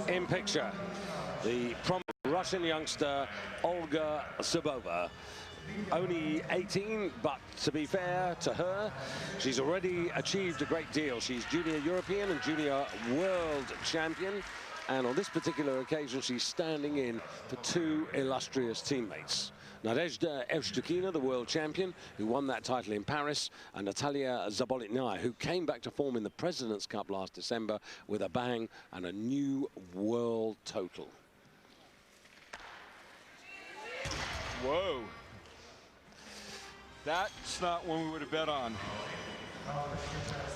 In picture, the prominent Russian youngster, Olga Zubova. Only 18, but to be fair to her, she's already achieved a great deal. She's junior European and junior world champion. And on this particular occasion, she's standing in for two illustrious teammates. Nadezhda Evshchukina, the world champion, who won that title in Paris, and Natalia Zabolotnaya, who came back to form in the President's Cup last December with a bang and a new world total. Whoa. That's not one we would have bet on.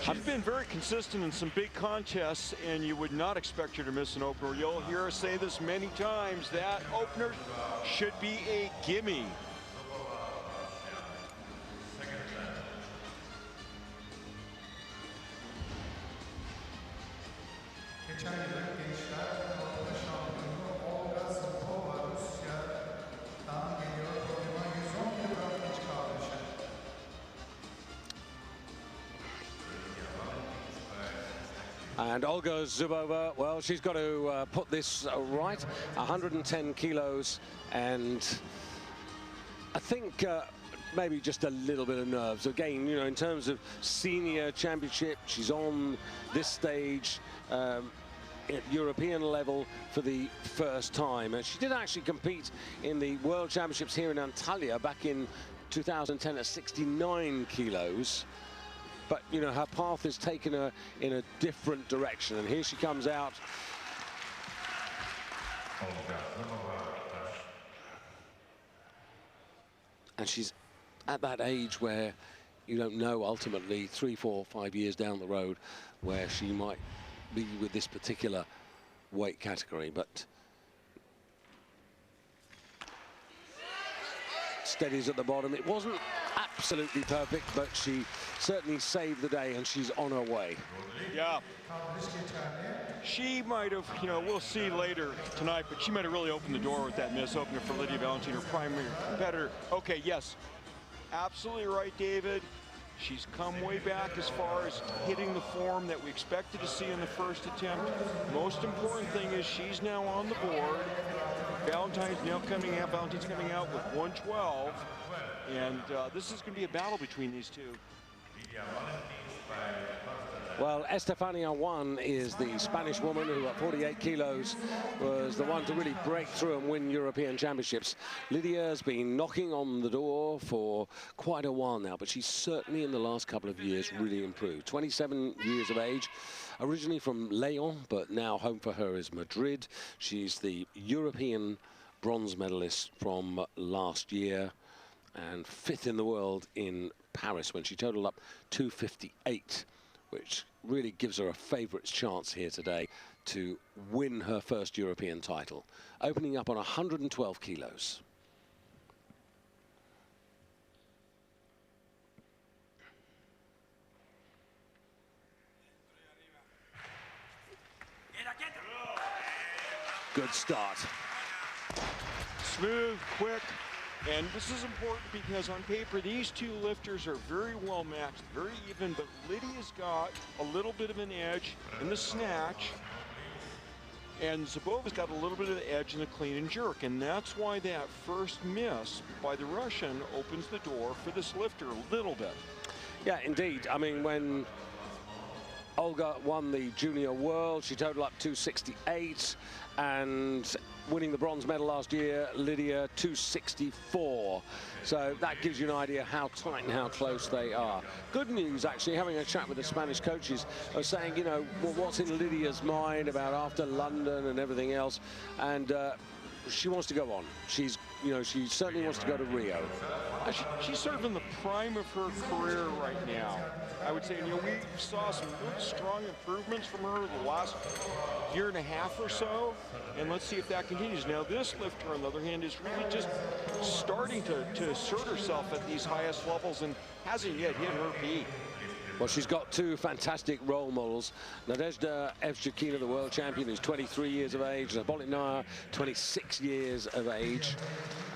She's been very consistent in some big contests, and you would not expect her to miss an opener. You'll hear us say this many times, that opener should be a gimme. And Olga Zubova, well, she's got to put this right. 110 kilos, and I think maybe just a little bit of nerves. Again, you know, in terms of senior championship, she's on this stage at European level for the first time. And she did actually compete in the World Championships here in Antalya back in 2010 at 69 kilos. But, you know, her path has taken her in a different direction. And here she comes out. And she's at that age where you don't know ultimately 3, 4, 5 years down the road where she might be with this particular weight category. But steadies at the bottom. It wasn't absolutely perfect, but she certainly saved the day, and she's on her way. Yeah. She might have, you know, we'll see later tonight, but she might have really opened the door with that miss opener for Lydia Valentin, her primary competitor. Okay, yes, absolutely right, David. She's come way back as far as hitting the form that we expected to see in the first attempt. Most important thing is she's now on the board. Valentin's coming out with 112, and this is going to be a battle between these two. Well, Estefania Juan is the Spanish woman who at 48 kilos was the one to really break through and win European championships. Lydia's been knocking on the door for quite a while now, but she's certainly in the last couple of years really improved. 27 years of age, originally from Leon, but now home for her is Madrid. She's the European bronze medalist from last year and 5th in the world in Paris when she totaled up 258, which really gives her a favourites chance here today to win her first European title, opening up on 112 kilos. Good start. Smooth, quick. And this is important because on paper, these two lifters are very well matched, very even, but Lydia's got a little bit of an edge in the snatch, and Zubova's got a little bit of the edge in the clean and jerk, and that's why that first miss by the Russian opens the door for this lifter a little bit. Yeah, indeed. I mean, when Olga won the Junior World, she totaled up 268, and winning the bronze medal last year, Lydia 264. So that gives you an idea how tight and how close they are. Good news, actually, having a chat with the Spanish coaches, are saying, you know, what's in Lydia's mind about after London and everything else, and she wants to go on. She's, you know, she certainly wants to go to Rio. She's sort of in the prime of her career right now. I would say, you know, we saw some good, strong improvements from her the last year and a half or so, and let's see if that continues. Now, this lifter, on the other hand, is really just starting to assert herself at these highest levels and hasn't yet hit her peak. Well, she's got two fantastic role models. Nadezhda Evshchukina, the world champion, who's 23 years of age. Zabolotnaya, 26 years of age.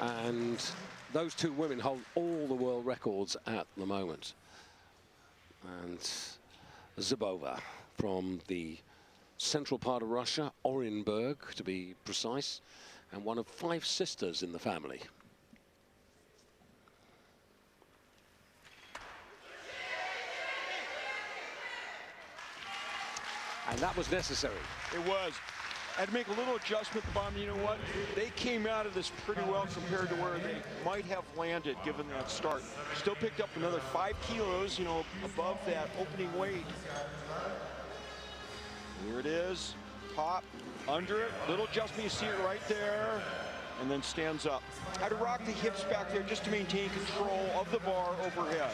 And those two women hold all the world records at the moment. And Zubova from the central part of Russia, Orenburg to be precise, and one of 5 sisters in the family. And that was necessary. It was. Had to make a little adjustment at the bottom. You know what? They came out of this pretty well compared to where they might have landed given that start. Still picked up another 5 kilos, you know, above that opening weight. Here it is. Pop, under it. Little adjustment, you see it right there. And then stands up. Had to rock the hips back there just to maintain control of the bar overhead.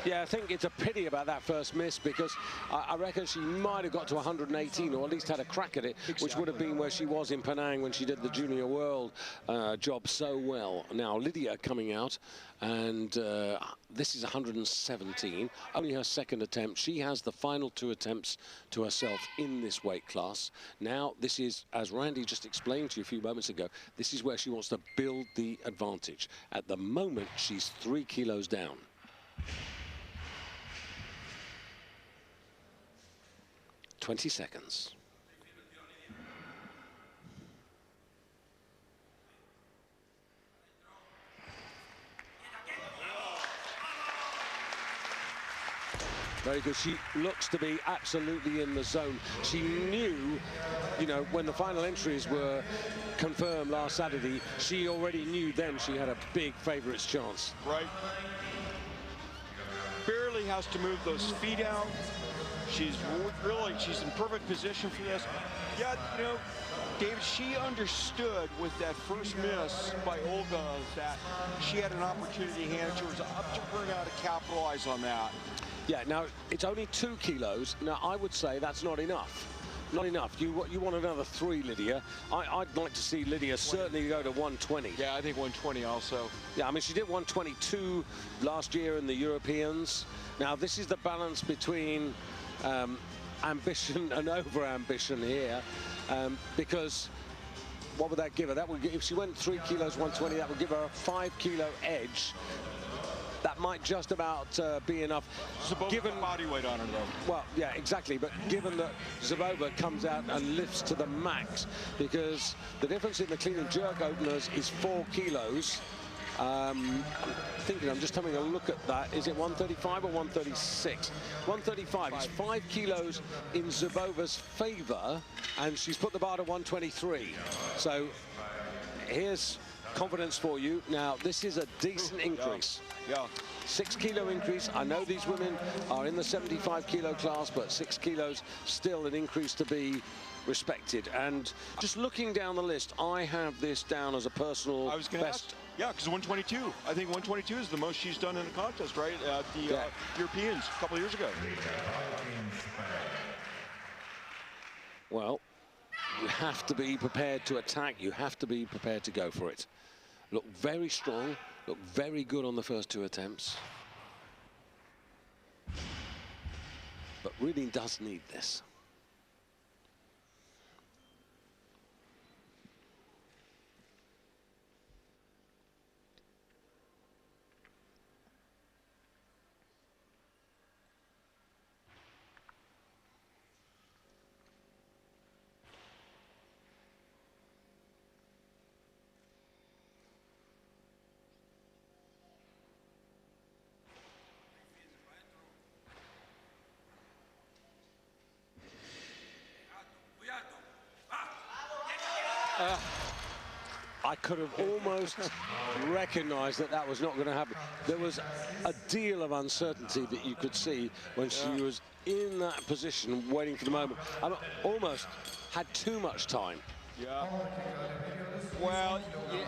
Yeah, I think it's a pity about that first miss because I reckon she might have got to 118 or at least had a crack at it, which would have been where she was in Penang when she did the Junior World job so well. Now, Lydia coming out, and this is 117, only her second attempt. She has the final 2 attempts to herself in this weight class. Now, this is, as Randy just explained to you a few moments ago, this is where she wants to build the advantage. At the moment, she's 3 kilos down. "20 seconds. Very good. She looks to be absolutely in the zone. She knew, you know, when the final entries were confirmed last Saturday, she already knew then she had a big favourites chance. Right. Barely has to move those feet out. She's in perfect position for this. Yeah, you know, David, she understood with that first miss by Olga that she had an opportunity handed to her. It was up to her now to capitalize on that. Yeah, now it's only 2 kilos. Now I would say that's not enough. Not enough. You want another 3, Lydia. I'd like to see Lydia certainly go to 120. Yeah, I think 120 also. Yeah, I mean, she did 122 last year in the Europeans. Now this is the balance between ambition and over-ambition here, because what would that give her? That would, if she went 3 kilos 120, that would give her a 5 kilo edge. That might just about be enough. Given body weight on her, though. Well, yeah, exactly. But given that Zubova comes out and lifts to the max, because the difference in the clean and jerk openers is 4 kilos. I'm just having a look at that. Is it 135 or 136? 135. It's 5 kilos in Zubova's favor, and she's put the bar to 123. So here's confidence for you. Now, this is a decent increase. Yeah. 6 kilo increase. I know these women are in the 75 kilo class, but 6 kilos still an increase to be respected. And just looking down the list, I have this down as a personal best. Yeah, because 122. I think 122 is the most she's done in a contest, right? At the Europeans a couple of years ago. Well, you have to be prepared to attack. You have to be prepared to go for it. Look very strong. Look very good on the first 2 attempts. But really does need this. I could have almost recognized that that was not going to happen. There was a deal of uncertainty that you could see when she was in that position waiting for the moment. I almost had too much time. Yeah. Well,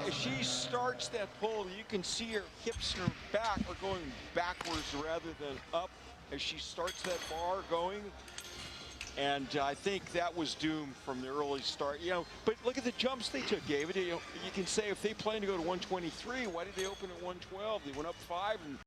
if she starts that pull, you can see her hips and her back are going backwards rather than up as she starts that bar going. And I think that was doomed from the early start, you know. But look at the jumps they took, David. You know, you can say if they plan to go to 123, why did they open at 112? They went up 5 and